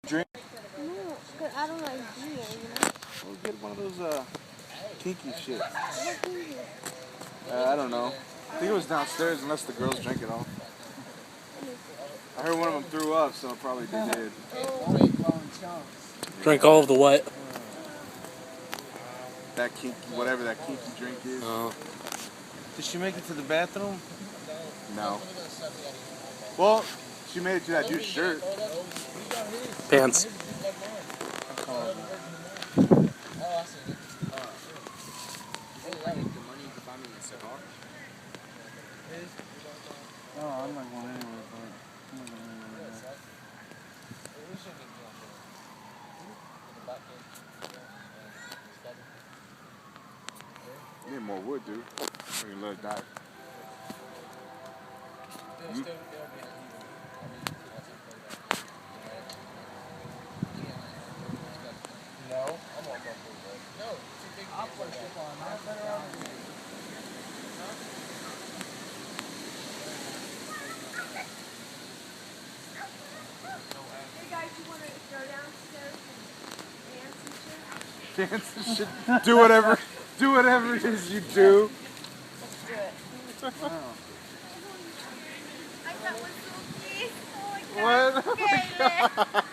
Drink? No, because I don't like beer, you know? We'll get one of those kinky shit. What beer? I don't know. I think it was downstairs unless the girls drank it all. I heard one of them threw up, so probably they did. Drink all of the what? That kinky, whatever that kinky drink is. Did she make it to the bathroom? No. Well, she made it to that dude's shirt. Pants. No, I'm not going anywhere, but I'm not going anywhere right now. You need more wood, dude. Or you let it die. No, I'm all about food. No, too big. I'll put it on. I'll put it on. Hey guys, you want to go downstairs and dance and shit? Dance and shit. Do whatever it is you do. Let's do it. I got one little piece. Oh my god. What? Oh my God.